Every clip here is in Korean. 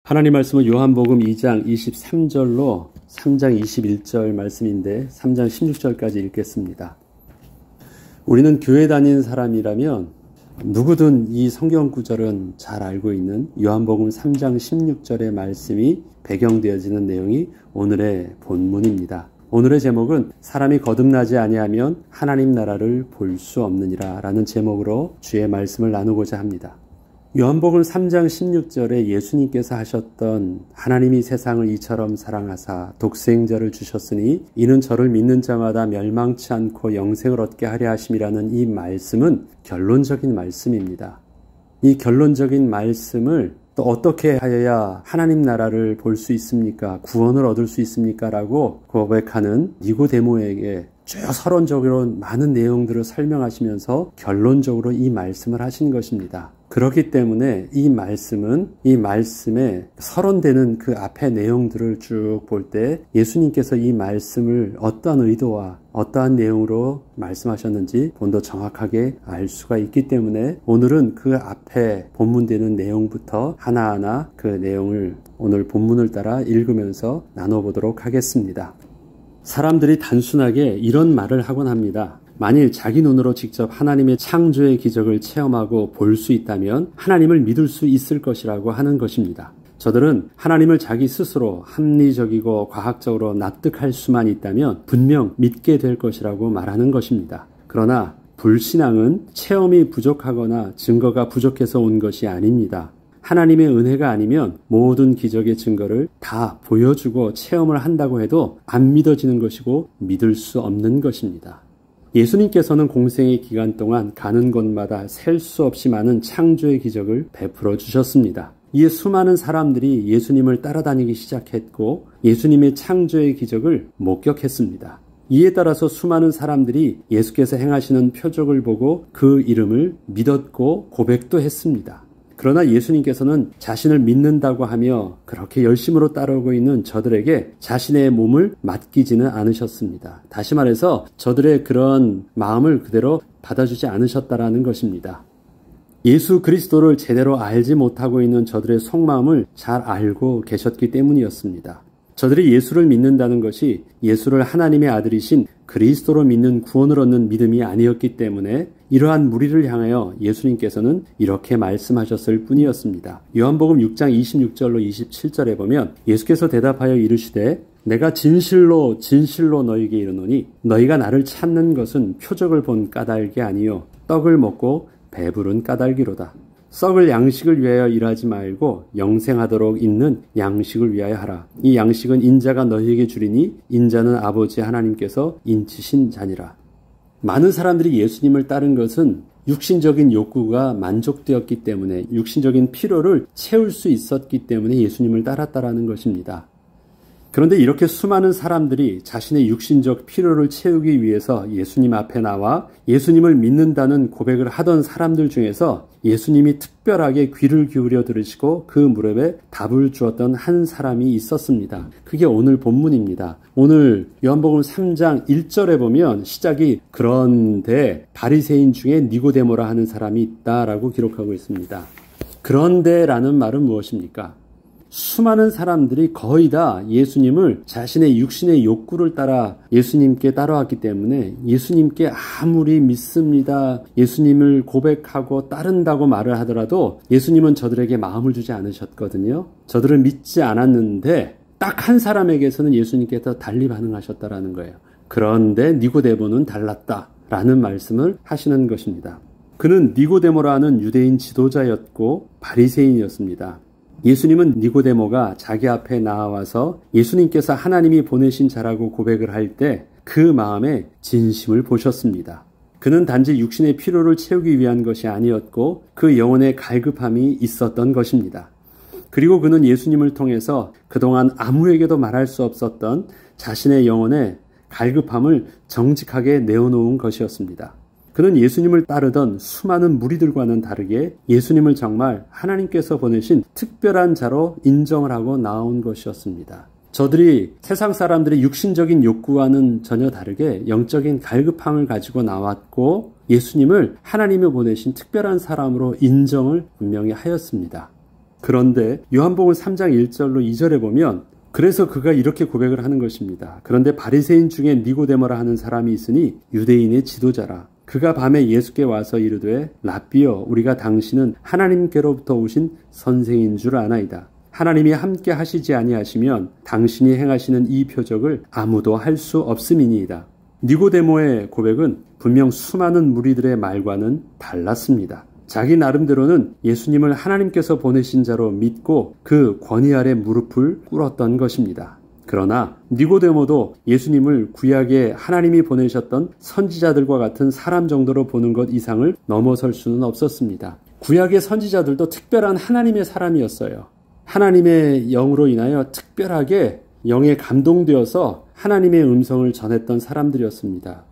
하나님 말씀은 요한복음 2장 23절로 3장 21절 말씀인데 3장 16절까지 읽겠습니다. 우리는 교회 다니는 사람이라면 누구든 이 성경 구절은 잘 알고 있는 요한복음 3장 16절의 말씀이 배경되어지는 내용이 오늘의 본문입니다. 오늘의 제목은 사람이 거듭나지 아니하면 하나님 나라를 볼 수 없느니라 라는 제목으로 주의 말씀을 나누고자 합니다. 요한복음 3장 16절에 예수님께서 하셨던 하나님이 세상을 이처럼 사랑하사 독생자를 주셨으니 이는 저를 믿는 자마다 멸망치 않고 영생을 얻게 하려 하심이라는 이 말씀은 결론적인 말씀입니다. 이 결론적인 말씀을 또 어떻게 하여야 하나님 나라를 볼 수 있습니까? 구원을 얻을 수 있습니까? 라고 고백하는 니고데모에게 쭉 서론적으로 많은 내용들을 설명하시면서 결론적으로 이 말씀을 하신 것입니다. 그렇기 때문에 이 말씀에 서론되는 그 앞의 내용들을 쭉 볼 때 예수님께서 이 말씀을 어떠한 의도와 어떠한 내용으로 말씀하셨는지 좀 더 정확하게 알 수가 있기 때문에 오늘은 그 앞에 본문되는 내용부터 하나하나 그 내용을 오늘 본문을 따라 읽으면서 나눠보도록 하겠습니다. 사람들이 단순하게 이런 말을 하곤 합니다. 만일 자기 눈으로 직접 하나님의 창조의 기적을 체험하고 볼 수 있다면 하나님을 믿을 수 있을 것이라고 하는 것입니다. 저들은 하나님을 자기 스스로 합리적이고 과학적으로 납득할 수만 있다면 분명 믿게 될 것이라고 말하는 것입니다. 그러나 불신앙은 체험이 부족하거나 증거가 부족해서 온 것이 아닙니다. 하나님의 은혜가 아니면 모든 기적의 증거를 다 보여주고 체험을 한다고 해도 안 믿어지는 것이고 믿을 수 없는 것입니다. 예수님께서는 공생의 기간 동안 가는 곳마다 셀 수 없이 많은 창조의 기적을 베풀어 주셨습니다. 이에 수많은 사람들이 예수님을 따라다니기 시작했고 예수님의 창조의 기적을 목격했습니다. 이에 따라서 수많은 사람들이 예수께서 행하시는 표적을 보고 그 이름을 믿었고 고백도 했습니다. 그러나 예수님께서는 자신을 믿는다고 하며 그렇게 열심으로 따라오고 있는 저들에게 자신의 몸을 맡기지는 않으셨습니다. 다시 말해서 저들의 그런 마음을 그대로 받아주지 않으셨다라는 것입니다. 예수 그리스도를 제대로 알지 못하고 있는 저들의 속마음을 잘 알고 계셨기 때문이었습니다. 저들이 예수를 믿는다는 것이 예수를 하나님의 아들이신 그리스도로 믿는 구원을 얻는 믿음이 아니었기 때문에 이러한 무리를 향하여 예수님께서는 이렇게 말씀하셨을 뿐이었습니다. 요한복음 6장 26절로 27절에 보면 예수께서 대답하여 이르시되 내가 진실로 너희에게 이르노니 너희가 나를 찾는 것은 표적을 본 까닭이 아니요 떡을 먹고 배부른 까닭이로다. 썩을 양식을 위하여 일하지 말고 영생하도록 있는 양식을 위하여 하라. 이 양식은 인자가 너희에게 주리니 인자는 아버지 하나님께서 인치신 자니라. 많은 사람들이 예수님을 따른 것은 육신적인 욕구가 만족되었기 때문에 육신적인 필요를 채울 수 있었기 때문에 예수님을 따랐다라는 것입니다. 그런데 이렇게 수많은 사람들이 자신의 육신적 필요를 채우기 위해서 예수님 앞에 나와 예수님을 믿는다는 고백을 하던 사람들 중에서 예수님이 특별하게 귀를 기울여 들으시고 그 무렵에 답을 주었던 한 사람이 있었습니다. 그게 오늘 본문입니다. 오늘 요한복음 3장 1절에 보면 시작이 그런데 바리새인 중에 니고데모라 하는 사람이 있다라고 기록하고 있습니다. 그런데라는 말은 무엇입니까? 수많은 사람들이 거의 다 예수님을 자신의 육신의 욕구를 따라 예수님께 따라왔기 때문에 예수님께 아무리 믿습니다, 예수님을 고백하고 따른다고 말을 하더라도 예수님은 저들에게 마음을 주지 않으셨거든요. 저들을 믿지 않았는데 딱 한 사람에게서는 예수님께서 달리 반응하셨다라는 거예요. 그런데 니고데모는 달랐다라는 말씀을 하시는 것입니다. 그는 니고데모라는 유대인 지도자였고 바리새인이었습니다. 예수님은 니고데모가 자기 앞에 나와서 예수님께서 하나님이 보내신 자라고 고백을 할 때 그 마음에 진심을 보셨습니다. 그는 단지 육신의 필요를 채우기 위한 것이 아니었고 그 영혼의 갈급함이 있었던 것입니다. 그리고 그는 예수님을 통해서 그동안 아무에게도 말할 수 없었던 자신의 영혼의 갈급함을 정직하게 내어놓은 것이었습니다. 그는 예수님을 따르던 수많은 무리들과는 다르게 예수님을 정말 하나님께서 보내신 특별한 자로 인정을 하고 나온 것이었습니다. 저들이 세상 사람들의 육신적인 욕구와는 전혀 다르게 영적인 갈급함을 가지고 나왔고 예수님을 하나님이 보내신 특별한 사람으로 인정을 분명히 하였습니다. 그런데 요한복음 3장 1절로 2절에 보면 그래서 그가 이렇게 고백을 하는 것입니다. 그런데 바리새인 중에 니고데모라 하는 사람이 있으니 유대인의 지도자라. 그가 밤에 예수께 와서 이르되 라삐여 우리가 당신은 하나님께로부터 오신 선생인 줄 아나이다. 하나님이 함께 하시지 아니하시면 당신이 행하시는 이 표적을 아무도 할 수 없음이니이다. 니고데모의 고백은 분명 수많은 무리들의 말과는 달랐습니다. 자기 나름대로는 예수님을 하나님께서 보내신 자로 믿고 그 권위 아래 무릎을 꿇었던 것입니다. 그러나 니고데모도 예수님을 구약에 하나님이 보내셨던 선지자들과 같은 사람 정도로 보는 것 이상을 넘어설 수는 없었습니다. 구약의 선지자들도 특별한 하나님의 사람이었어요. 하나님의 영으로 인하여 특별하게 영에 감동되어서 하나님의 음성을 전했던 사람들이었습니다.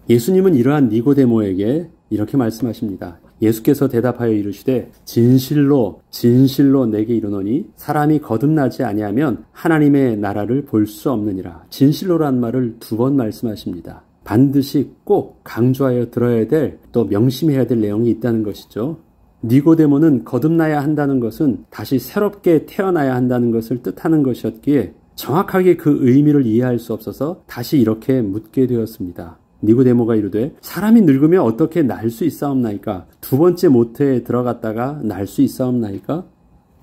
예수님은 이러한 니고데모에게 이렇게 말씀하십니다. 예수께서 대답하여 이르시되 진실로 진실로 내게 이르노니 사람이 거듭나지 아니하면 하나님의 나라를 볼 수 없느니라. 진실로란 말을 2번 말씀하십니다. 반드시 꼭 강조하여 들어야 될, 또 명심해야 될 내용이 있다는 것이죠. 니고데모는 거듭나야 한다는 것은 다시 새롭게 태어나야 한다는 것을 뜻하는 것이었기에 정확하게 그 의미를 이해할 수 없어서 다시 이렇게 묻게 되었습니다. 니고데모가 이르되 사람이 늙으면 어떻게 날 수 있사옵나이까? 2번째 모태에 들어갔다가 날 수 있사옵나이까?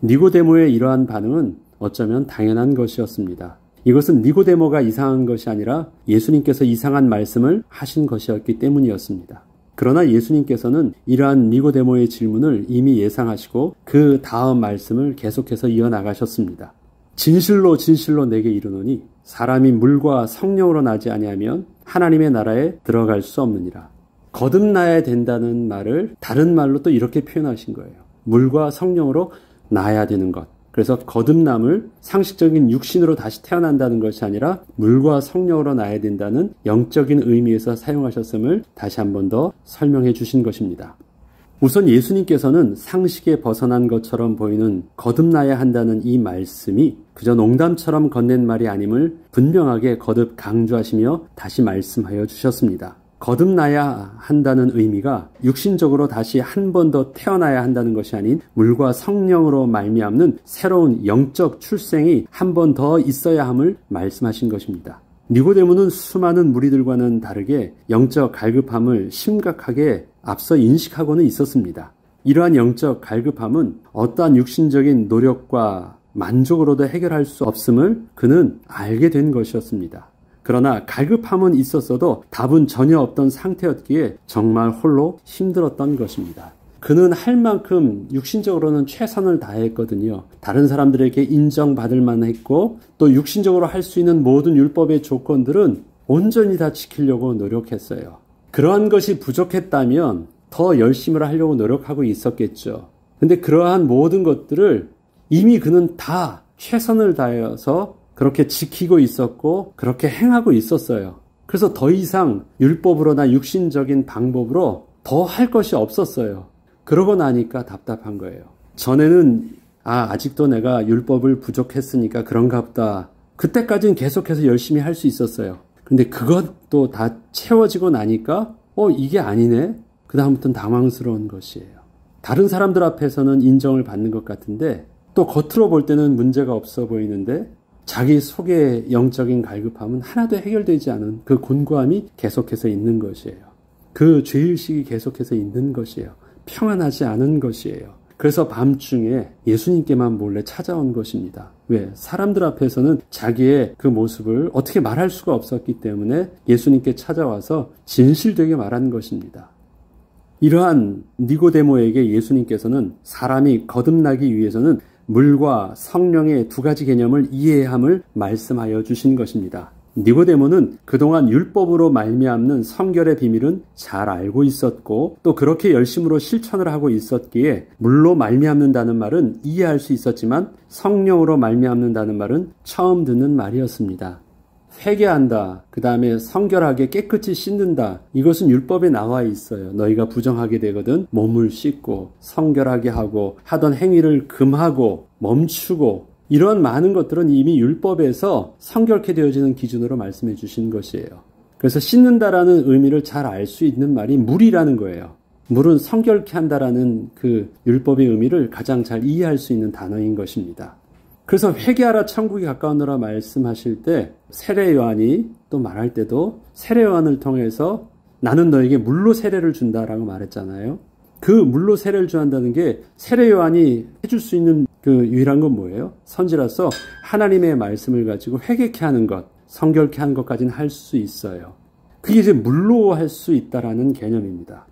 니고데모의 이러한 반응은 어쩌면 당연한 것이었습니다. 이것은 니고데모가 이상한 것이 아니라 예수님께서 이상한 말씀을 하신 것이었기 때문이었습니다. 그러나 예수님께서는 이러한 니고데모의 질문을 이미 예상하시고 그 다음 말씀을 계속해서 이어나가셨습니다. 진실로 진실로 내게 이르노니 사람이 물과 성령으로 나지 아니하면 하나님의 나라에 들어갈 수 없느니라. 거듭나야 된다는 말을 다른 말로 또 이렇게 표현하신 거예요. 물과 성령으로 나야 되는 것. 그래서 거듭남을 상식적인 육신으로 다시 태어난다는 것이 아니라 물과 성령으로 나야 된다는 영적인 의미에서 사용하셨음을 다시 한 번 더 설명해 주신 것입니다. 우선 예수님께서는 상식에 벗어난 것처럼 보이는 거듭나야 한다는 이 말씀이 그저 농담처럼 건넨 말이 아님을 분명하게 거듭 강조하시며 다시 말씀하여 주셨습니다. 거듭나야 한다는 의미가 육신적으로 다시 한 번 더 태어나야 한다는 것이 아닌 물과 성령으로 말미암는 새로운 영적 출생이 한 번 더 있어야 함을 말씀하신 것입니다. 니고데모는 수많은 무리들과는 다르게 영적 갈급함을 심각하게 앞서 인식하고는 있었습니다. 이러한 영적 갈급함은 어떠한 육신적인 노력과 만족으로도 해결할 수 없음을 그는 알게 된 것이었습니다. 그러나 갈급함은 있었어도 답은 전혀 없던 상태였기에 정말 홀로 힘들었던 것입니다. 그는 할 만큼 육신적으로는 최선을 다했거든요. 다른 사람들에게 인정받을 만했고 또 육신적으로 할 수 있는 모든 율법의 조건들은 온전히 다 지키려고 노력했어요. 그러한 것이 부족했다면 더 열심히 하려고 노력하고 있었겠죠. 근데 그러한 모든 것들을 이미 그는 다 최선을 다해서 그렇게 지키고 있었고 그렇게 행하고 있었어요. 그래서 더 이상 율법으로나 육신적인 방법으로 더 할 것이 없었어요. 그러고 나니까 답답한 거예요. 전에는 아직도 내가 율법을 부족했으니까 그런가 보다. 그때까지는 계속해서 열심히 할 수 있었어요. 근데 그것도 다 채워지고 나니까 이게 아니네? 그 다음부터는 당황스러운 것이에요. 다른 사람들 앞에서는 인정을 받는 것 같은데 또 겉으로 볼 때는 문제가 없어 보이는데 자기 속의 영적인 갈급함은 하나도 해결되지 않은 그 곤고함이 계속해서 있는 것이에요. 그 죄의식이 계속해서 있는 것이에요. 평안하지 않은 것이에요. 그래서 밤중에 예수님께만 몰래 찾아온 것입니다. 왜? 사람들 앞에서는 자기의 그 모습을 어떻게 말할 수가 없었기 때문에 예수님께 찾아와서 진실되게 말한 것입니다. 이러한 니고데모에게 예수님께서는 사람이 거듭나기 위해서는 물과 성령의 2가지 개념을 이해해야 함을 말씀하여 주신 것입니다. 니고데모는 그동안 율법으로 말미암는 성결의 비밀은 잘 알고 있었고 또 그렇게 열심으로 실천을 하고 있었기에 물로 말미암는다는 말은 이해할 수 있었지만 성령으로 말미암는다는 말은 처음 듣는 말이었습니다. 회개한다, 그 다음에 성결하게 깨끗이 씻는다, 이것은 율법에 나와 있어요. 너희가 부정하게 되거든 몸을 씻고 성결하게 하고 하던 행위를 금하고 멈추고, 이런 많은 것들은 이미 율법에서 성결케 되어지는 기준으로 말씀해 주신 것이에요. 그래서 씻는다라는 의미를 잘 알 수 있는 말이 물이라는 거예요. 물은 성결케 한다라는 그 율법의 의미를 가장 잘 이해할 수 있는 단어인 것입니다. 그래서 회개하라 천국이 가까우노라 말씀하실 때 세례 요한이 또 말할 때도 세례 요한을 통해서 나는 너에게 물로 세례를 준다라고 말했잖아요. 그 물로 세례를 준다는 게 세례 요한이 해줄 수 있는 그 유일한 건 뭐예요? 선지라서 하나님의 말씀을 가지고 회개케 하는 것, 성결케 하는 것까지는 할 수 있어요. 그게 이제 물로 할 수 있다라는 개념입니다.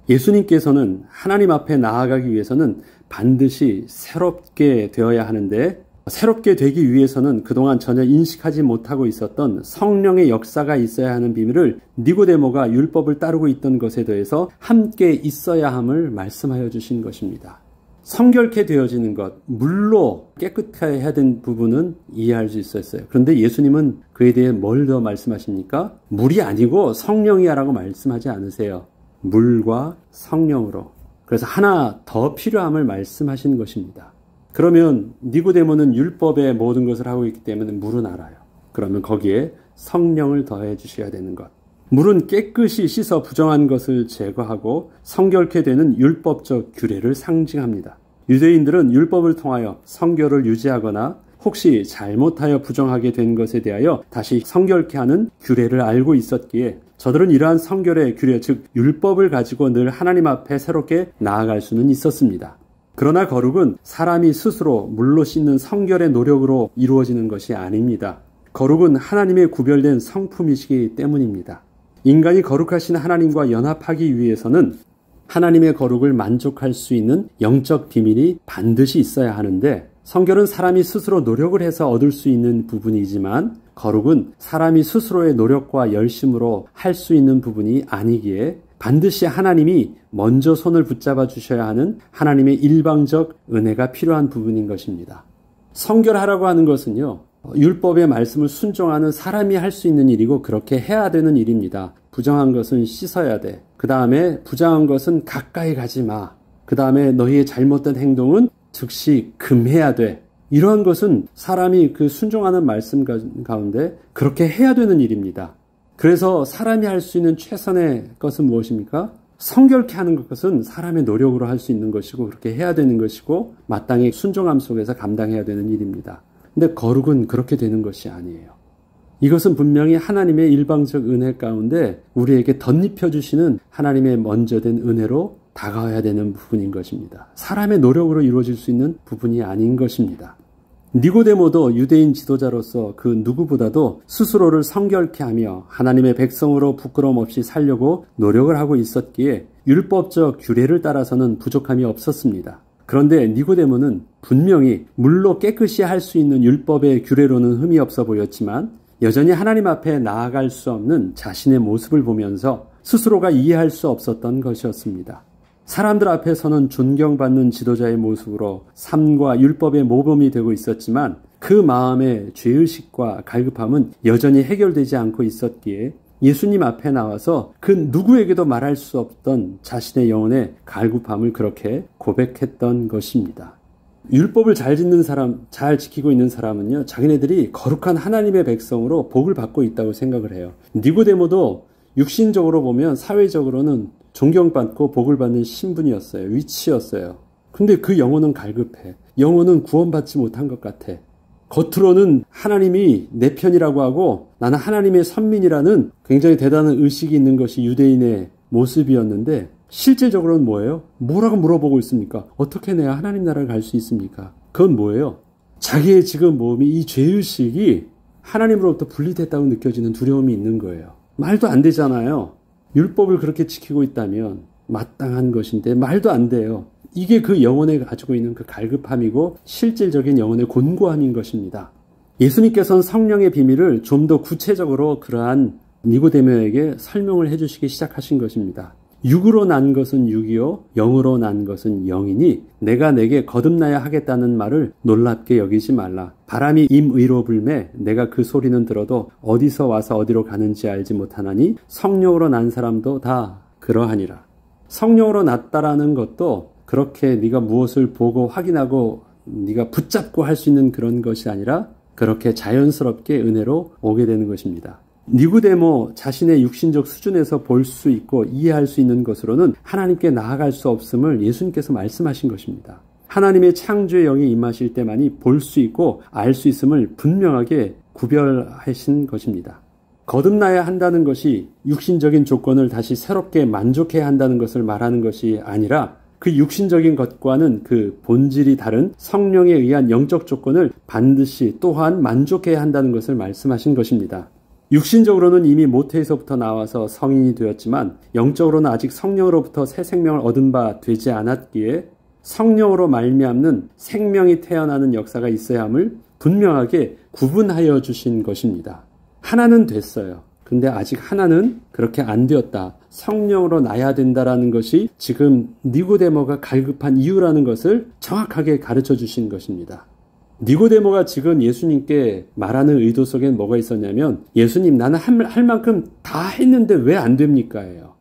예수님께서는 하나님 앞에 나아가기 위해서는 반드시 새롭게 되어야 하는데 새롭게 되기 위해서는 그동안 전혀 인식하지 못하고 있었던 성령의 역사가 있어야 하는 비밀을 니고데모가 율법을 따르고 있던 것에 대해서 함께 있어야 함을 말씀하여 주신 것입니다. 성결케 되어지는 것, 물로 깨끗하게 해야 된 부분은 이해할 수 있었어요. 그런데 예수님은 그에 대해 뭘 더 말씀하십니까? 물이 아니고 성령이야라고 말씀하지 않으세요. 물과 성령으로. 그래서 하나 더 필요함을 말씀하신 것입니다. 그러면 니고데모는 율법의 모든 것을 하고 있기 때문에 물은 알아요. 그러면 거기에 성령을 더해 주셔야 되는 것. 물은 깨끗이 씻어 부정한 것을 제거하고 성결케 되는 율법적 규례를 상징합니다. 유대인들은 율법을 통하여 성결을 유지하거나 혹시 잘못하여 부정하게 된 것에 대하여 다시 성결케 하는 규례를 알고 있었기에 저들은 이러한 성결의 규례, 즉 율법을 가지고 늘 하나님 앞에 새롭게 나아갈 수는 있었습니다. 그러나 거룩은 사람이 스스로 물로 씻는 성결의 노력으로 이루어지는 것이 아닙니다. 거룩은 하나님의 구별된 성품이시기 때문입니다. 인간이 거룩하신 하나님과 연합하기 위해서는 하나님의 거룩을 만족할 수 있는 영적 비밀이 반드시 있어야 하는데 성결은 사람이 스스로 노력을 해서 얻을 수 있는 부분이지만 거룩은 사람이 스스로의 노력과 열심으로 할 수 있는 부분이 아니기에 반드시 하나님이 먼저 손을 붙잡아 주셔야 하는 하나님의 일방적 은혜가 필요한 부분인 것입니다. 성결하라고 하는 것은요, 율법의 말씀을 순종하는 사람이 할 수 있는 일이고 그렇게 해야 되는 일입니다. 부정한 것은 씻어야 돼. 그 다음에 부정한 것은 가까이 가지 마. 그 다음에 너희의 잘못된 행동은 즉시 금해야 돼. 이러한 것은 사람이 그 순종하는 말씀 가운데 그렇게 해야 되는 일입니다. 그래서 사람이 할 수 있는 최선의 것은 무엇입니까? 성결케 하는 것은 사람의 노력으로 할 수 있는 것이고 그렇게 해야 되는 것이고 마땅히 순종함 속에서 감당해야 되는 일입니다. 근데 거룩은 그렇게 되는 것이 아니에요. 이것은 분명히 하나님의 일방적 은혜 가운데 우리에게 덧입혀 주시는 하나님의 먼저 된 은혜로 다가와야 되는 부분인 것입니다. 사람의 노력으로 이루어질 수 있는 부분이 아닌 것입니다. 니고데모도 유대인 지도자로서 그 누구보다도 스스로를 성결케 하며 하나님의 백성으로 부끄러움 없이 살려고 노력을 하고 있었기에 율법적 규례를 따라서는 부족함이 없었습니다. 그런데 니고데모는 분명히 물로 깨끗이 할 수 있는 율법의 규례로는 흠이 없어 보였지만 여전히 하나님 앞에 나아갈 수 없는 자신의 모습을 보면서 스스로가 이해할 수 없었던 것이었습니다. 사람들 앞에서는 존경받는 지도자의 모습으로 삶과 율법의 모범이 되고 있었지만 그 마음의 죄의식과 갈급함은 여전히 해결되지 않고 있었기에 예수님 앞에 나와서 그 누구에게도 말할 수 없던 자신의 영혼의 갈급함을 그렇게 고백했던 것입니다. 율법을 잘 짓는 사람, 잘 지키고 있는 사람은요, 자기네들이 거룩한 하나님의 백성으로 복을 받고 있다고 생각을 해요. 니고데모도 육신적으로 보면 사회적으로는 존경받고 복을 받는 신분이었어요. 위치였어요. 근데 그 영혼은 갈급해. 영혼은 구원받지 못한 것 같아. 겉으로는 하나님이 내 편이라고 하고 나는 하나님의 선민이라는 굉장히 대단한 의식이 있는 것이 유대인의 모습이었는데 실제적으로는 뭐예요? 뭐라고 물어보고 있습니까? 어떻게 내가 하나님 나라를 갈 수 있습니까? 그건 뭐예요? 자기의 지금 몸이 이 죄의식이 하나님으로부터 분리됐다고 느껴지는 두려움이 있는 거예요. 말도 안 되잖아요. 율법을 그렇게 지키고 있다면 마땅한 것인데 말도 안 돼요. 이게 그 영혼에 가지고 있는 그 갈급함이고 실질적인 영혼의 곤고함인 것입니다. 예수님께서는 성령의 비밀을 좀 더 구체적으로 그러한 니고데모에게 설명을 해주시기 시작하신 것입니다. 육으로 난 것은 육이요 영으로 난 것은 영이니 내가 내게 거듭나야 하겠다는 말을 놀랍게 여기지 말라. 바람이 임의로 불매 내가 그 소리는 들어도 어디서 와서 어디로 가는지 알지 못하나니 성령으로 난 사람도 다 그러하니라. 성령으로 났다라는 것도 그렇게 네가 무엇을 보고 확인하고 네가 붙잡고 할 수 있는 그런 것이 아니라 그렇게 자연스럽게 은혜로 오게 되는 것입니다. 니고데모 자신의 육신적 수준에서 볼 수 있고 이해할 수 있는 것으로는 하나님께 나아갈 수 없음을 예수님께서 말씀하신 것입니다. 하나님의 창조의 영이 임하실 때만이 볼 수 있고 알 수 있음을 분명하게 구별하신 것입니다. 거듭나야 한다는 것이 육신적인 조건을 다시 새롭게 만족해야 한다는 것을 말하는 것이 아니라 그 육신적인 것과는 그 본질이 다른 성령에 의한 영적 조건을 반드시 또한 만족해야 한다는 것을 말씀하신 것입니다. 육신적으로는 이미 모태에서부터 나와서 성인이 되었지만 영적으로는 아직 성령으로부터 새 생명을 얻은 바 되지 않았기에 성령으로 말미암는 생명이 태어나는 역사가 있어야 함을 분명하게 구분하여 주신 것입니다. 하나는 됐어요. 근데 아직 하나는 그렇게 안 되었다. 성령으로 나야 된다라는 것이 지금 니고데모가 갈급한 이유라는 것을 정확하게 가르쳐 주신 것입니다. 니고데모가 지금 예수님께 말하는 의도 속엔 뭐가 있었냐면 예수님 나는 할 만큼 다 했는데 왜 안 됩니까? 예요.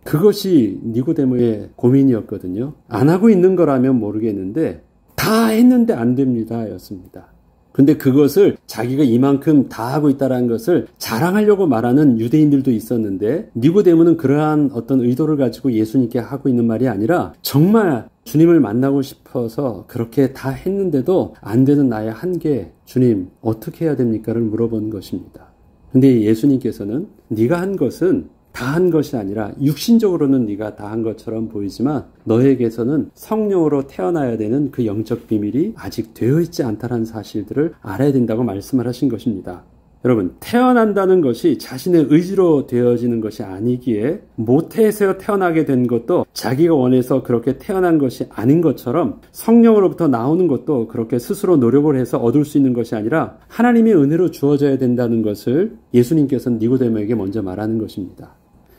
그것이 니고데모의 고민이었거든요. 안 하고 있는 거라면 모르겠는데 다 했는데 안 됩니다 였습니다. 근데 그것을 자기가 이만큼 다 하고 있다는 것을 자랑하려고 말하는 유대인들도 있었는데 니고데모는 그러한 어떤 의도를 가지고 예수님께 하고 있는 말이 아니라 정말 주님을 만나고 싶어서 그렇게 다 했는데도 안 되는 나의 한계, 주님 어떻게 해야 됩니까를 물어본 것입니다. 근데 예수님께서는 네가 한 것은 다 한 것이 아니라 육신적으로는 네가 다 한 것처럼 보이지만 너에게서는 성령으로 태어나야 되는 그 영적 비밀이 아직 되어 있지 않다는 사실들을 알아야 된다고 말씀을 하신 것입니다. 여러분, 태어난다는 것이 자신의 의지로 되어지는 것이 아니기에 모태에서 태어나게 된 것도 자기가 원해서 그렇게 태어난 것이 아닌 것처럼 성령으로부터 나오는 것도 그렇게 스스로 노력을 해서 얻을 수 있는 것이 아니라 하나님의 은혜로 주어져야 된다는 것을 예수님께서는 니고데모에게 먼저 말하는 것입니다.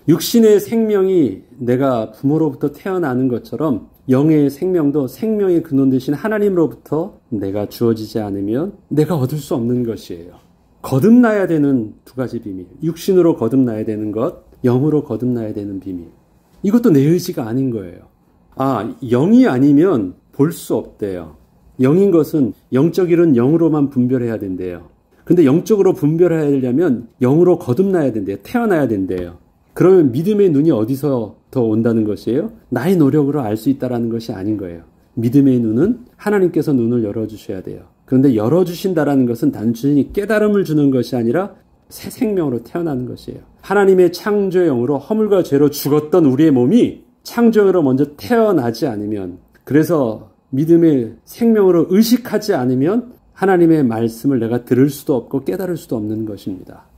육신의 생명이 내가 부모로부터 태어나는 것처럼 영의 생명도 생명의 근원 되신 하나님으로부터 내가 주어지지 않으면 내가 얻을 수 없는 것이에요. 거듭나야 되는 두 가지 비밀. 육신으로 거듭나야 되는 것, 영으로 거듭나야 되는 비밀. 이것도 내 의지가 아닌 거예요. 영이 아니면 볼 수 없대요. 영인 것은 영적 일은 영으로만 분별해야 된대요. 근데 영적으로 분별하려면 영으로 거듭나야 된대요. 태어나야 된대요. 그러면 믿음의 눈이 어디서 더 온다는 것이에요? 나의 노력으로 알 수 있다는 것이 아닌 거예요. 믿음의 눈은 하나님께서 눈을 열어주셔야 돼요. 그런데 열어주신다라는 것은 단순히 깨달음을 주는 것이 아니라 새 생명으로 태어나는 것이에요. 하나님의 창조의 영으로 허물과 죄로 죽었던 우리의 몸이 창조영으로 먼저 태어나지 않으면, 그래서 믿음의 생명으로 의식하지 않으면 하나님의 말씀을 내가 들을 수도 없고 깨달을 수도 없는 것입니다.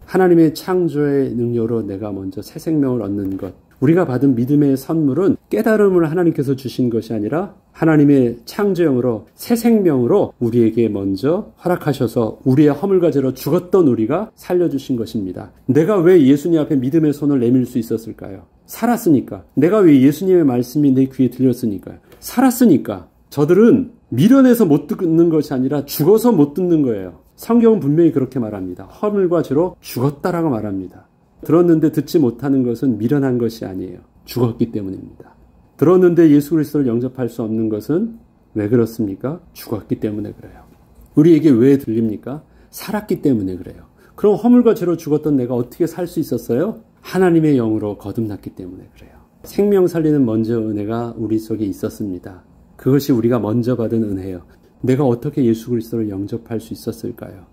하나님의 창조의 능력으로 내가 먼저 새 생명을 얻는 것, 우리가 받은 믿음의 선물은 깨달음을 하나님께서 주신 것이 아니라 하나님의 창조영으로 새 생명으로 우리에게 먼저 허락하셔서 우리의 허물과 죄로 죽었던 우리가 살려주신 것입니다. 내가 왜 예수님 앞에 믿음의 손을 내밀 수 있었을까요? 살았으니까. 내가 왜 예수님의 말씀이 내 귀에 들렸으니까요? 살았으니까. 저들은 미련해서 못 듣는 것이 아니라 죽어서 못 듣는 거예요. 성경은 분명히 그렇게 말합니다. 허물과 죄로 죽었다라고 말합니다. 들었는데 듣지 못하는 것은 미련한 것이 아니에요. 죽었기 때문입니다. 들었는데 예수 그리스도를 영접할 수 없는 것은 왜 그렇습니까? 죽었기 때문에 그래요. 우리에게 왜 들립니까? 살았기 때문에 그래요. 그럼 허물과 죄로 죽었던 내가 어떻게 살 수 있었어요? 하나님의 영으로 거듭났기 때문에 그래요. 생명 살리는 먼저 은혜가 우리 속에 있었습니다. 그것이 우리가 먼저 받은 은혜예요. 내가 어떻게 예수 그리스도를 영접할 수 있었을까요?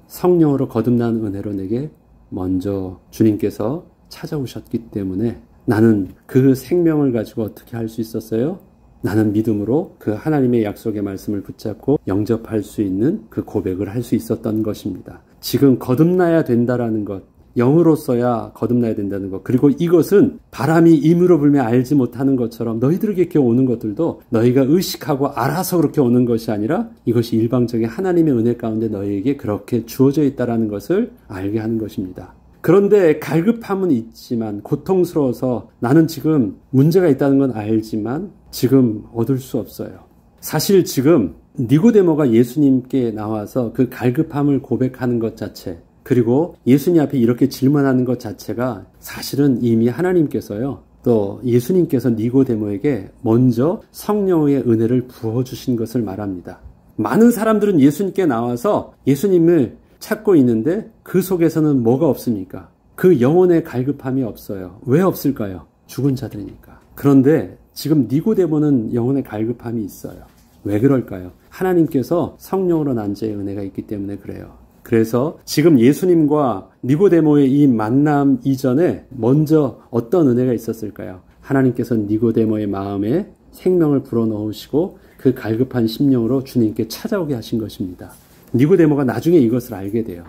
성령으로 거듭난 은혜로 내게 먼저 주님께서 찾아오셨기 때문에 나는 그 생명을 가지고 어떻게 할 수 있었어요? 나는 믿음으로 그 하나님의 약속의 말씀을 붙잡고 영접할 수 있는 그 고백을 할 수 있었던 것입니다. 지금 거듭나야 된다라는 것, 영으로서야 거듭나야 된다는 것, 그리고 이것은 바람이 임으로 불며 알지 못하는 것처럼 너희들에게 이렇게 오는 것들도 너희가 의식하고 알아서 그렇게 오는 것이 아니라 이것이 일방적인 하나님의 은혜 가운데 너희에게 그렇게 주어져 있다는 것을 알게 하는 것입니다. 그런데 갈급함은 있지만, 고통스러워서 나는 지금 문제가 있다는 건 알지만 지금 얻을 수 없어요. 사실 지금 니고데모가 예수님께 나와서 그 갈급함을 고백하는 것 자체, 그리고 예수님 앞에 이렇게 질문하는 것 자체가 사실은 이미 하나님께서요, 또 예수님께서 니고데모에게 먼저 성령의 은혜를 부어주신 것을 말합니다. 많은 사람들은 예수님께 나와서 예수님을 찾고 있는데 그 속에서는 뭐가 없습니까? 그 영혼의 갈급함이 없어요. 왜 없을까요? 죽은 자들이니까. 그런데 지금 니고데모는 영혼의 갈급함이 있어요. 왜 그럴까요? 하나님께서 성령으로 난 자의 은혜가 있기 때문에 그래요. 그래서 지금 예수님과 니고데모의 이 만남 이전에 먼저 어떤 은혜가 있었을까요? 하나님께서 니고데모의 마음에 생명을 불어넣으시고 그 갈급한 심령으로 주님께 찾아오게 하신 것입니다. 니고데모가 나중에 이것을 알게 돼요.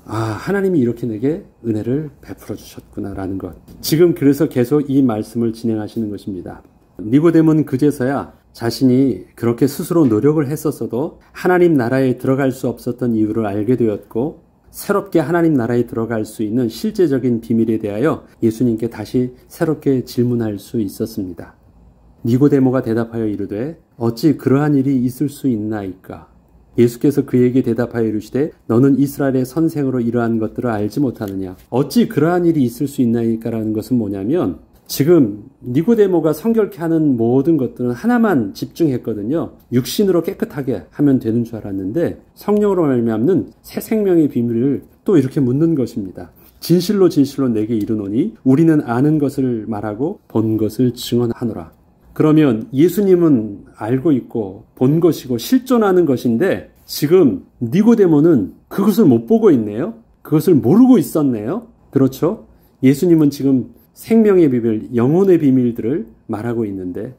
아, 하나님이 이렇게 내게 은혜를 베풀어 주셨구나라는 것. 지금 그래서 계속 이 말씀을 진행하시는 것입니다. 니고데모는 그제서야 자신이 그렇게 스스로 노력을 했었어도 하나님 나라에 들어갈 수 없었던 이유를 알게 되었고, 새롭게 하나님 나라에 들어갈 수 있는 실제적인 비밀에 대하여 예수님께 다시 새롭게 질문할 수 있었습니다. 니고데모가 대답하여 이르되 어찌 그러한 일이 있을 수 있나이까? 예수께서 그에게 대답하여 이르시되 너는 이스라엘의 선생으로 이러한 것들을 알지 못하느냐? 어찌 그러한 일이 있을 수 있나이까라는 것은 뭐냐면, 지금 니고데모가 성결케 하는 모든 것들은 하나만 집중했거든요. 육신으로 깨끗하게 하면 되는 줄 알았는데 성령으로 말미암는 새 생명의 비밀을 또 이렇게 묻는 것입니다. 진실로 진실로 내게 이르노니 우리는 아는 것을 말하고 본 것을 증언하노라. 그러면 예수님은 알고 있고 본 것이고 실존하는 것인데 지금 니고데모는 그것을 못 보고 있네요. 그것을 모르고 있었네요. 그렇죠? 예수님은 지금 생명의 비밀, 영혼의 비밀들을 말하고 있는데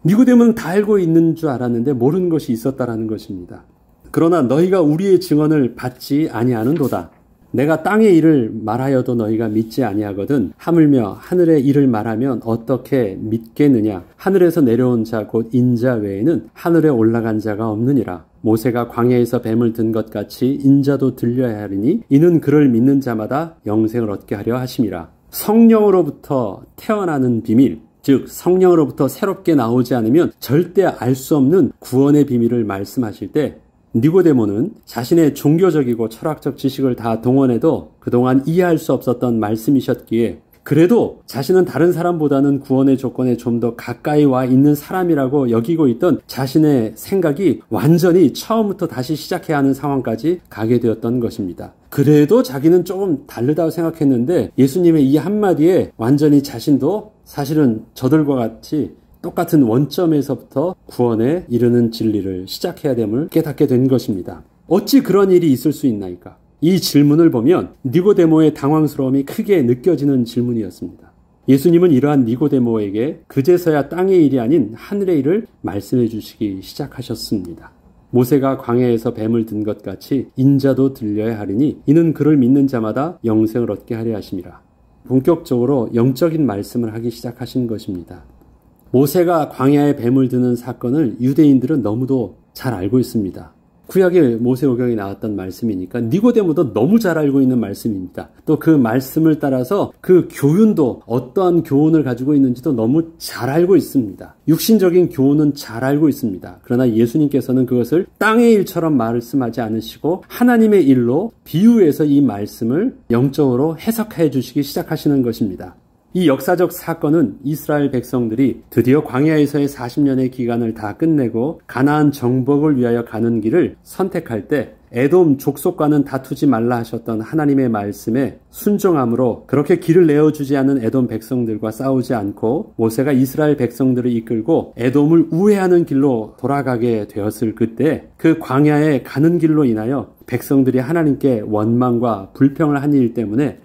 니고데모는 다 알고 있는 줄 알았는데 모르는 것이 있었다라는 것입니다. 그러나 너희가 우리의 증언을 받지 아니하는도다. 내가 땅의 일을 말하여도 너희가 믿지 아니하거든. 하물며 하늘의 일을 말하면 어떻게 믿겠느냐. 하늘에서 내려온 자 곧 인자 외에는 하늘에 올라간 자가 없느니라. 모세가 광야에서 뱀을 든 것 같이 인자도 들려야 하리니 이는 그를 믿는 자마다 영생을 얻게 하려 하심이라. 성령으로부터 태어나는 비밀, 즉 성령으로부터 새롭게 나오지 않으면 절대 알 수 없는 구원의 비밀을 말씀하실 때 니고데모는 자신의 종교적이고 철학적 지식을 다 동원해도 그동안 이해할 수 없었던 말씀이셨기에 그래도 자신은 다른 사람보다는 구원의 조건에 좀 더 가까이 와 있는 사람이라고 여기고 있던 자신의 생각이 완전히 처음부터 다시 시작해야 하는 상황까지 가게 되었던 것입니다. 그래도 자기는 조금 다르다고 생각했는데 예수님의 이 한마디에 완전히 자신도 사실은 저들과 같이 똑같은 원점에서부터 구원에 이르는 진리를 시작해야 됨을 깨닫게 된 것입니다. 어찌 그런 일이 있을 수 있나이까? 이 질문을 보면 니고데모의 당황스러움이 크게 느껴지는 질문이었습니다. 예수님은 이러한 니고데모에게 그제서야 땅의 일이 아닌 하늘의 일을 말씀해 주시기 시작하셨습니다. 모세가 광야에서 뱀을 든 것 같이 인자도 들려야 하리니 이는 그를 믿는 자마다 영생을 얻게 하려 하심이라. 본격적으로 영적인 말씀을 하기 시작하신 것입니다. 모세가 광야에 뱀을 드는 사건을 유대인들은 너무도 잘 알고 있습니다. 구약의 모세오경에 나왔던 말씀이니까 니고데모도 너무 잘 알고 있는 말씀입니다. 또 그 말씀을 따라서 그 교훈도 어떠한 교훈을 가지고 있는지도 너무 잘 알고 있습니다. 육신적인 교훈은 잘 알고 있습니다. 그러나 예수님께서는 그것을 땅의 일처럼 말씀하지 않으시고 하나님의 일로 비유해서 이 말씀을 영적으로 해석해 주시기 시작하시는 것입니다. 이 역사적 사건은 이스라엘 백성들이 드디어 광야에서의 40년의 기간을 다 끝내고 가나안 정복을 위하여 가는 길을 선택할 때 에돔 족속과는 다투지 말라 하셨던 하나님의 말씀에 순종함으로 그렇게 길을 내어주지 않은 에돔 백성들과 싸우지 않고 모세가 이스라엘 백성들을 이끌고 에돔을 우회하는 길로 돌아가게 되었을 그때 그 광야에 가는 길로 인하여 백성들이 하나님께 원망과 불평을 한 일 때문에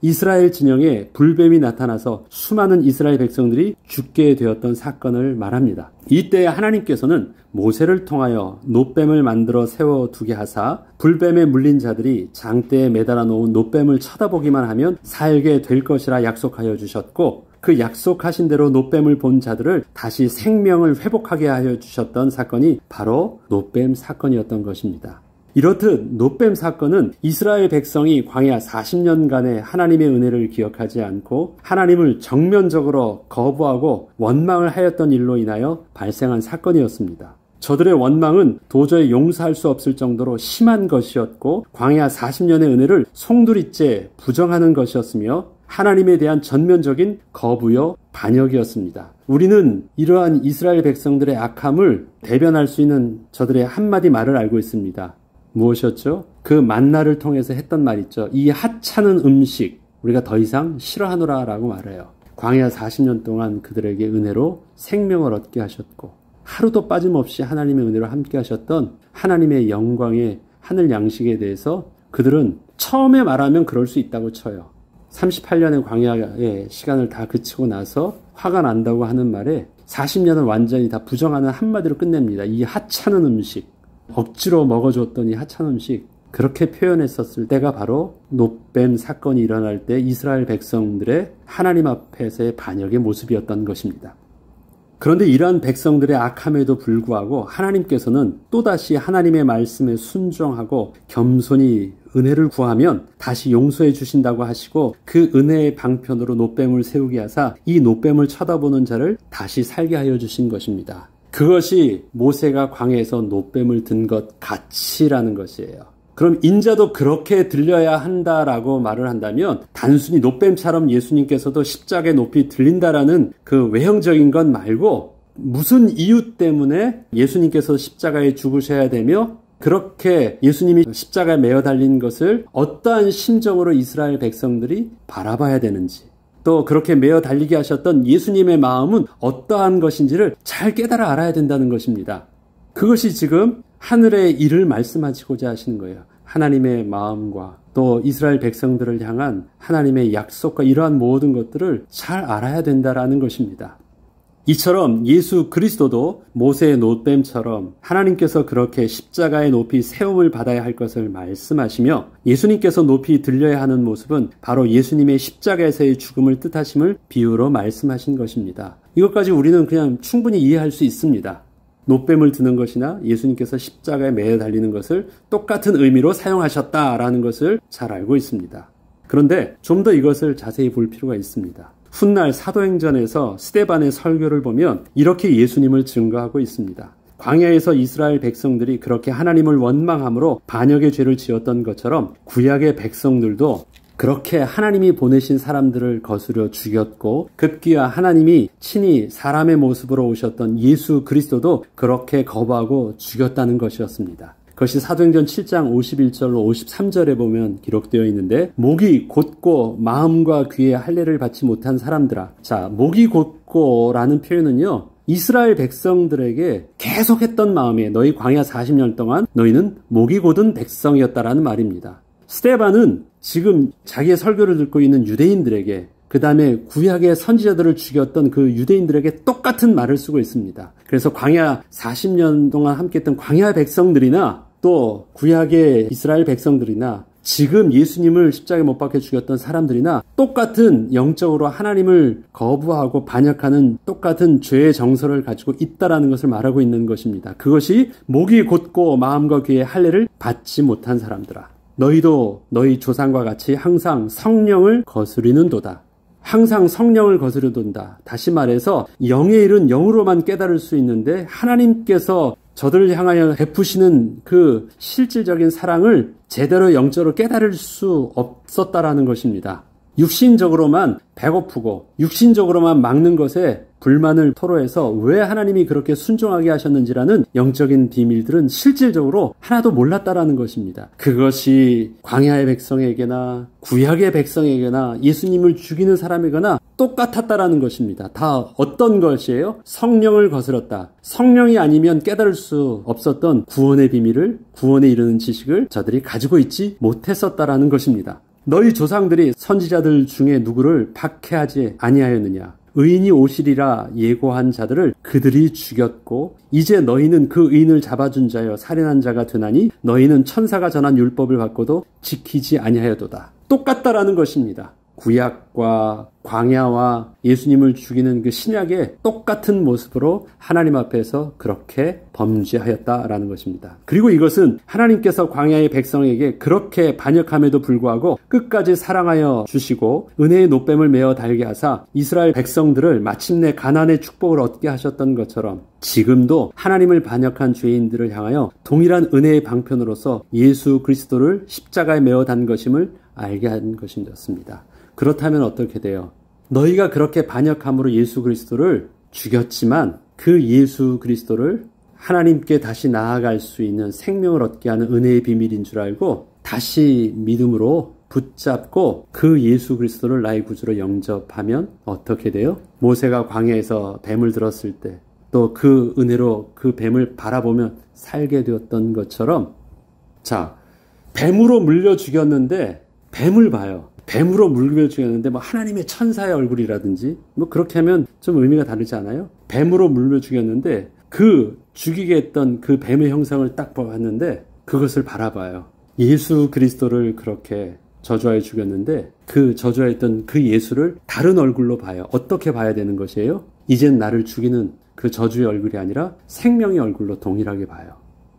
이스라엘 진영에 불뱀이 나타나서 수많은 이스라엘 백성들이 죽게 되었던 사건을 말합니다. 이때 하나님께서는 모세를 통하여 놋뱀을 만들어 세워두게 하사 불뱀에 물린 자들이 장대에 매달아 놓은 놋뱀을 쳐다보기만 하면 살게 될 것이라 약속하여 주셨고 그 약속하신 대로 놋뱀을 본 자들을 다시 생명을 회복하게 하여 주셨던 사건이 바로 놋뱀 사건이었던 것입니다. 이렇듯 놋뱀 사건은 이스라엘 백성이 광야 40년간의 하나님의 은혜를 기억하지 않고 하나님을 정면적으로 거부하고 원망을 하였던 일로 인하여 발생한 사건이었습니다. 저들의 원망은 도저히 용서할 수 없을 정도로 심한 것이었고 광야 40년의 은혜를 송두리째 부정하는 것이었으며 하나님에 대한 전면적인 거부요 반역이었습니다. 우리는 이러한 이스라엘 백성들의 악함을 대변할 수 있는 저들의 한마디 말을 알고 있습니다. 무엇이었죠? 그 만나를 통해서 했던 말 있죠. 이 하찮은 음식 우리가 더 이상 싫어하노라 라고 말해요. 광야 40년 동안 그들에게 은혜로 생명을 얻게 하셨고 하루도 빠짐없이 하나님의 은혜로 함께 하셨던 하나님의 영광의 하늘 양식에 대해서 그들은 처음에 말하면 그럴 수 있다고 쳐요. 38년의 광야의 시간을 다 그치고 나서 화가 난다고 하는 말에 40년을 완전히 다 부정하는 한마디로 끝냅니다. 이 하찮은 음식, 억지로 먹어줬던 이 하찮은 음식, 그렇게 표현했었을 때가 바로 놋뱀 사건이 일어날 때 이스라엘 백성들의 하나님 앞에서의 반역의 모습이었던 것입니다. 그런데 이러한 백성들의 악함에도 불구하고 하나님께서는 또다시 하나님의 말씀에 순종하고 겸손히 은혜를 구하면 다시 용서해 주신다고 하시고 그 은혜의 방편으로 놋뱀을 세우게 하사 이 놋뱀을 쳐다보는 자를 다시 살게 하여 주신 것입니다. 그것이 모세가 광야에서 놋뱀을 든 것 같이라는 것이에요. 그럼 인자도 그렇게 들려야 한다라고 말을 한다면 단순히 놋뱀처럼 예수님께서도 십자가에 높이 들린다라는 그 외형적인 것 말고 무슨 이유 때문에 예수님께서 십자가에 죽으셔야 되며 그렇게 예수님이 십자가에 매어 달린 것을 어떠한 심정으로 이스라엘 백성들이 바라봐야 되는지 또 그렇게 매어 달리게 하셨던 예수님의 마음은 어떠한 것인지를 잘 깨달아 알아야 된다는 것입니다. 그것이 지금 하늘의 일을 말씀하시고자 하시는 거예요. 하나님의 마음과 또 이스라엘 백성들을 향한 하나님의 약속과 이러한 모든 것들을 잘 알아야 된다라는 것입니다. 이처럼 예수 그리스도도 모세의 놋뱀처럼 하나님께서 그렇게 십자가에 높이 세움을 받아야 할 것을 말씀하시며 예수님께서 높이 들려야 하는 모습은 바로 예수님의 십자가에서의 죽음을 뜻하심을 비유로 말씀하신 것입니다. 이것까지 우리는 그냥 충분히 이해할 수 있습니다. 놋뱀을 드는 것이나 예수님께서 십자가에 매어 달리는 것을 똑같은 의미로 사용하셨다라는 것을 잘 알고 있습니다. 그런데 좀 더 이것을 자세히 볼 필요가 있습니다. 훗날 사도행전에서 스데반의 설교를 보면 이렇게 예수님을 증거하고 있습니다. 광야에서 이스라엘 백성들이 그렇게 하나님을 원망함으로 반역의 죄를 지었던 것처럼 구약의 백성들도 그렇게 하나님이 보내신 사람들을 거스려 죽였고 급기야 하나님이 친히 사람의 모습으로 오셨던 예수 그리스도도 그렇게 거부하고 죽였다는 것이었습니다. 그것이 사도행전 7장 51절로 53절에 보면 기록되어 있는데 목이 곧고 마음과 귀에 할례를 받지 못한 사람들아. 자, 목이 곧고라는 표현은요. 이스라엘 백성들에게 계속했던 마음에 너희 광야 40년 동안 너희는 목이 곧은 백성이었다라는 말입니다. 스데반은 지금 자기의 설교를 듣고 있는 유대인들에게 그 다음에 구약의 선지자들을 죽였던 그 유대인들에게 똑같은 말을 쓰고 있습니다. 그래서 광야 40년 동안 함께했던 광야 백성들이나 또 구약의 이스라엘 백성들이나 지금 예수님을 십자가에 못 박혀 죽였던 사람들이나 똑같은 영적으로 하나님을 거부하고 반역하는 똑같은 죄의 정서를 가지고 있다라는 것을 말하고 있는 것입니다. 그것이 목이 곧고 마음과 귀에 할례를 받지 못한 사람들아. 너희도 너희 조상과 같이 항상 성령을 거스리는도다. 항상 성령을 거스르던다. 다시 말해서 영의 일은 영으로만 깨달을 수 있는데 하나님께서 저들을 향하여 베푸시는 그 실질적인 사랑을 제대로 영적으로 깨달을 수 없었다라는 것입니다. 육신적으로만 배고프고 육신적으로만 막는 것에 불만을 토로해서 왜 하나님이 그렇게 순종하게 하셨는지라는 영적인 비밀들은 실질적으로 하나도 몰랐다라는 것입니다. 그것이 광야의 백성에게나 구약의 백성에게나 예수님을 죽이는 사람에게나 똑같았다라는 것입니다. 다 어떤 것이에요? 성령을 거스렀다. 성령이 아니면 깨달을 수 없었던 구원의 비밀을, 구원에 이르는 지식을 저들이 가지고 있지 못했었다라는 것입니다. 너희 조상들이 선지자들 중에 누구를 박해하지 아니하였느냐? 의인이 오시리라 예고한 자들을 그들이 죽였고 이제 너희는 그 의인을 잡아준 자여 살인한 자가 되나니 너희는 천사가 전한 율법을 받고도 지키지 아니하여도다. 똑같다라는 것입니다. 구약과 광야와 예수님을 죽이는 그 신약의 똑같은 모습으로 하나님 앞에서 그렇게 범죄하였다라는 것입니다. 그리고 이것은 하나님께서 광야의 백성에게 그렇게 반역함에도 불구하고 끝까지 사랑하여 주시고 은혜의 놋뱀을 메어 달게 하사 이스라엘 백성들을 마침내 가나안의 축복을 얻게 하셨던 것처럼 지금도 하나님을 반역한 죄인들을 향하여 동일한 은혜의 방편으로서 예수 그리스도를 십자가에 메어 단 것임을 알게 한 것이었습니다. 그렇다면 어떻게 돼요? 너희가 그렇게 반역함으로 예수 그리스도를 죽였지만 그 예수 그리스도를 하나님께 다시 나아갈 수 있는 생명을 얻게 하는 은혜의 비밀인 줄 알고 다시 믿음으로 붙잡고 그 예수 그리스도를 나의 구주로 영접하면 어떻게 돼요? 모세가 광야에서 뱀을 들었을 때 또 그 은혜로 그 뱀을 바라보면 살게 되었던 것처럼, 자, 뱀으로 물려 죽였는데 뱀을 봐요. 뱀으로 물려 죽였는데 뭐 하나님의 천사의 얼굴이라든지 뭐 그렇게 하면 좀 의미가 다르지 않아요? 뱀으로 물려 죽였는데 그 죽이게 했던 그 뱀의 형상을 딱 보았는데 그것을 바라봐요. 예수 그리스도를 그렇게 저주하여 죽였는데 그 저주하였던 그 예수를 다른 얼굴로 봐요. 어떻게 봐야 되는 것이에요? 이젠 나를 죽이는 그 저주의 얼굴이 아니라 생명의 얼굴로 동일하게 봐요.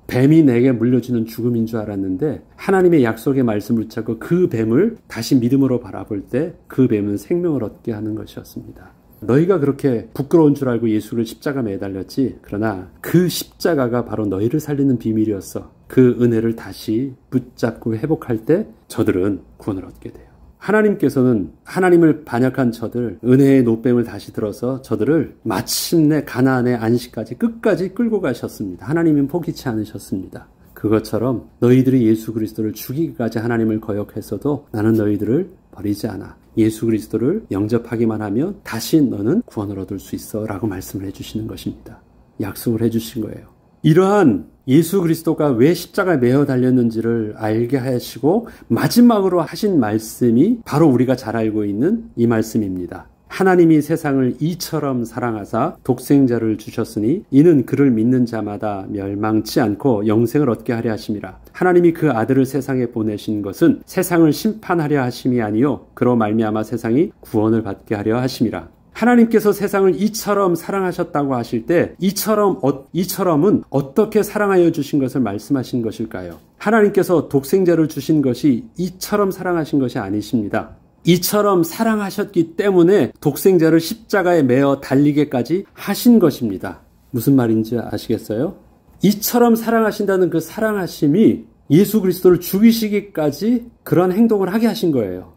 뱀이 내게 물려주는 죽음인 줄 알았는데 하나님의 약속의 말씀을 붙잡고 그 뱀을 다시 믿음으로 바라볼 때 그 뱀은 생명을 얻게 하는 것이었습니다. 너희가 그렇게 부끄러운 줄 알고 예수를 십자가 매달렸지, 그러나 그 십자가가 바로 너희를 살리는 비밀이었어. 그 은혜를 다시 붙잡고 회복할 때 저들은 구원을 얻게 돼요. 하나님께서는 하나님을 반역한 저들, 은혜의 노뱀을 다시 들어서 저들을 마침내 가나안의 안식까지 끝까지 끌고 가셨습니다. 하나님은 포기치 않으셨습니다. 그것처럼 너희들이 예수 그리스도를 죽이기까지 하나님을 거역했어도 나는 너희들을 버리지 않아. 예수 그리스도를 영접하기만 하면 다시 너는 구원을 얻을 수 있어 라고 말씀을 해주시는 것입니다. 약속을 해주신 거예요. 이러한 예수 그리스도가 왜 십자가에 매어 달렸는지를 알게 하시고 마지막으로 하신 말씀이 바로 우리가 잘 알고 있는 이 말씀입니다. 하나님이 세상을 이처럼 사랑하사 독생자를 주셨으니 이는 그를 믿는 자마다 멸망치 않고 영생을 얻게 하려 하심이라. 하나님이 그 아들을 세상에 보내신 것은 세상을 심판하려 하심이 아니요 그로 말미암아 세상이 구원을 받게 하려 하심이라. 하나님께서 세상을 이처럼 사랑하셨다고 하실 때 이처럼은 어떻게 사랑하여 주신 것을 말씀하신 것일까요? 하나님께서 독생자를 주신 것이 이처럼 사랑하신 것이 아니십니다. 이처럼 사랑하셨기 때문에 독생자를 십자가에 매어 달리게까지 하신 것입니다. 무슨 말인지 아시겠어요? 이처럼 사랑하신다는 그 사랑하심이 예수 그리스도를 죽이시기까지 그런 행동을 하게 하신 거예요.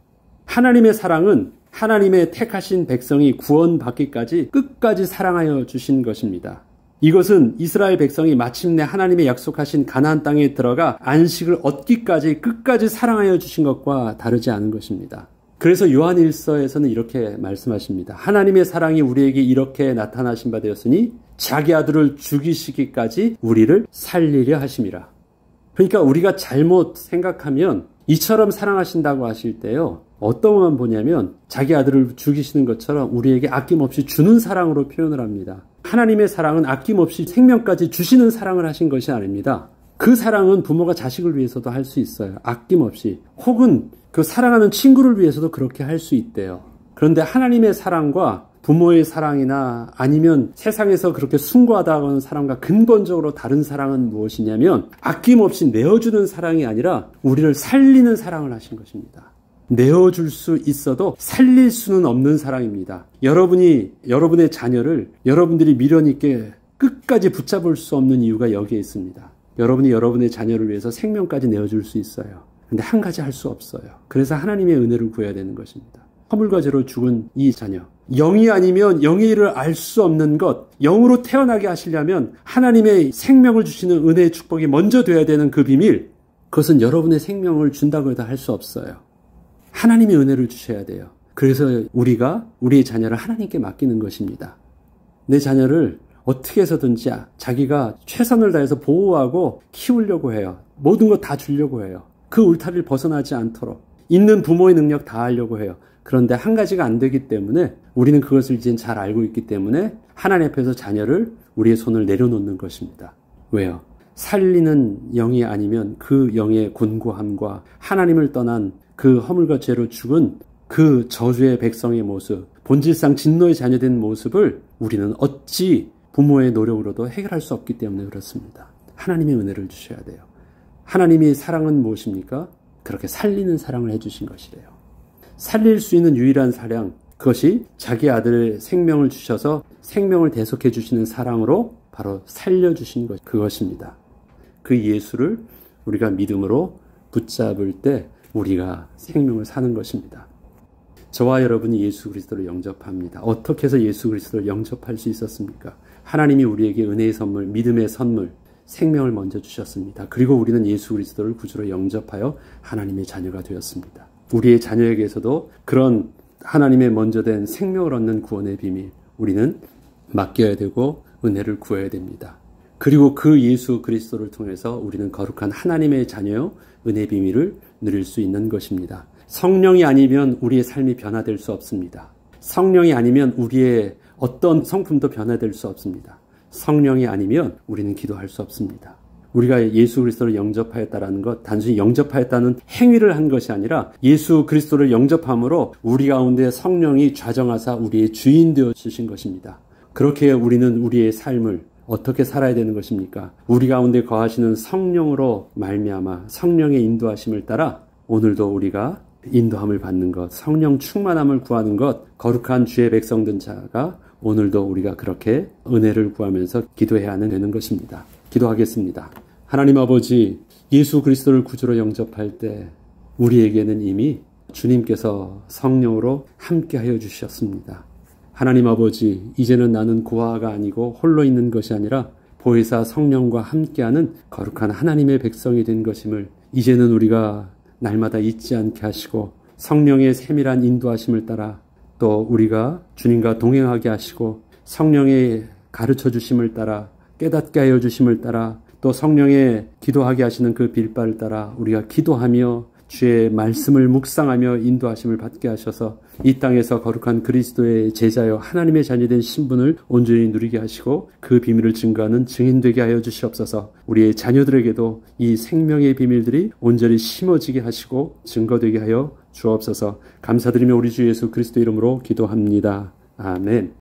하나님의 사랑은 하나님의 택하신 백성이 구원받기까지 끝까지 사랑하여 주신 것입니다. 이것은 이스라엘 백성이 마침내 하나님의 약속하신 가나안 땅에 들어가 안식을 얻기까지 끝까지 사랑하여 주신 것과 다르지 않은 것입니다. 그래서 요한일서에서는 이렇게 말씀하십니다. 하나님의 사랑이 우리에게 이렇게 나타나신 바 되었으니 자기 아들을 죽이시기까지 우리를 살리려 하심이라. 그러니까 우리가 잘못 생각하면 이처럼 사랑하신다고 하실 때요, 어떤 것만 보냐면 자기 아들을 죽이시는 것처럼 우리에게 아낌없이 주는 사랑으로 표현을 합니다. 하나님의 사랑은 아낌없이 생명까지 주시는 사랑을 하신 것이 아닙니다. 그 사랑은 부모가 자식을 위해서도 할 수 있어요. 아낌없이. 혹은 그 사랑하는 친구를 위해서도 그렇게 할 수 있대요. 그런데 하나님의 사랑과 부모의 사랑이나 아니면 세상에서 그렇게 숭고하다고 하는 사랑과 근본적으로 다른 사랑은 무엇이냐면 아낌없이 내어주는 사랑이 아니라 우리를 살리는 사랑을 하신 것입니다. 내어줄 수 있어도 살릴 수는 없는 사랑입니다. 여러분의 자녀를 여러분들이 미련 있게 끝까지 붙잡을 수 없는 이유가 여기에 있습니다. 여러분이 여러분의 자녀를 위해서 생명까지 내어줄 수 있어요. 근데 한 가지 할 수 없어요. 그래서 하나님의 은혜를 구해야 되는 것입니다. 허물과 죄로 죽은 이 자녀, 영이 아니면 영의 일을 알 수 없는 것, 영으로 태어나게 하시려면 하나님의 생명을 주시는 은혜의 축복이 먼저 돼야 되는 그 비밀, 그것은 여러분의 생명을 준다고 해도 할 수 없어요. 하나님의 은혜를 주셔야 돼요. 그래서 우리가 우리의 자녀를 하나님께 맡기는 것입니다. 내 자녀를 어떻게 해서든지 자기가 최선을 다해서 보호하고 키우려고 해요. 모든 것 다 주려고 해요. 그 울타리를 벗어나지 않도록 있는 부모의 능력 다 하려고 해요. 그런데 한 가지가 안 되기 때문에 우리는 그것을 이제 잘 알고 있기 때문에 하나님 앞에서 자녀를 우리의 손을 내려놓는 것입니다. 왜요? 살리는 영이 아니면 그 영의 곤고함과 하나님을 떠난 그 허물과 죄로 죽은 그 저주의 백성의 모습, 본질상 진노의 자녀된 모습을 우리는 어찌 부모의 노력으로도 해결할 수 없기 때문에 그렇습니다. 하나님의 은혜를 주셔야 돼요. 하나님의 사랑은 무엇입니까? 그렇게 살리는 사랑을 해주신 것이래요. 살릴 수 있는 유일한 사랑, 그것이 자기 아들의 생명을 주셔서 생명을 대속해 주시는 사랑으로 바로 살려주신 것, 그것입니다. 그 예수를 우리가 믿음으로 붙잡을 때 우리가 생명을 사는 것입니다. 저와 여러분이 예수 그리스도를 영접합니다. 어떻게 해서 예수 그리스도를 영접할 수 있었습니까? 하나님이 우리에게 은혜의 선물, 믿음의 선물, 생명을 먼저 주셨습니다. 그리고 우리는 예수 그리스도를 구주로 영접하여 하나님의 자녀가 되었습니다. 우리의 자녀에게서도 그런 하나님의 먼저 된 생명을 얻는 구원의 비밀, 우리는 맡겨야 되고 은혜를 구해야 됩니다. 그리고 그 예수 그리스도를 통해서 우리는 거룩한 하나님의 자녀요 은혜 비밀을 누릴 수 있는 것입니다. 성령이 아니면 우리의 삶이 변화될 수 없습니다. 성령이 아니면 우리의 어떤 성품도 변화될 수 없습니다. 성령이 아니면 우리는 기도할 수 없습니다. 우리가 예수 그리스도를 영접하였다라는 것, 단순히 영접하였다는 행위를 한 것이 아니라 예수 그리스도를 영접함으로 우리 가운데 성령이 좌정하사 우리의 주인 되어 주신 것입니다. 그렇게 우리는 우리의 삶을 어떻게 살아야 되는 것입니까? 우리 가운데 거하시는 성령으로 말미암아 성령의 인도하심을 따라 오늘도 우리가 인도함을 받는 것, 성령 충만함을 구하는 것, 거룩한 주의 백성된 자가 오늘도 우리가 그렇게 은혜를 구하면서 기도해야 하는 것입니다. 기도하겠습니다. 하나님 아버지, 예수 그리스도를 구주로 영접할 때 우리에게는 이미 주님께서 성령으로 함께하여 주셨습니다. 하나님 아버지, 이제는 나는 고아가 아니고 홀로 있는 것이 아니라 보혜사 성령과 함께하는 거룩한 하나님의 백성이 된 것임을 이제는 우리가 날마다 잊지 않게 하시고 성령의 세밀한 인도하심을 따라 또 우리가 주님과 동행하게 하시고 성령의 가르쳐 주심을 따라 깨닫게 하여 주심을 따라 또 성령의 기도하게 하시는 그 빌바를 따라 우리가 기도하며 주의 말씀을 묵상하며 인도하심을 받게 하셔서 이 땅에서 거룩한 그리스도의 제자여 하나님의 자녀된 신분을 온전히 누리게 하시고 그 비밀을 증거하는 증인되게 하여 주시옵소서. 우리의 자녀들에게도 이 생명의 비밀들이 온전히 심어지게 하시고 증거되게 하여 주옵소서. 감사드리며 우리 주 예수 그리스도 이름으로 기도합니다. 아멘.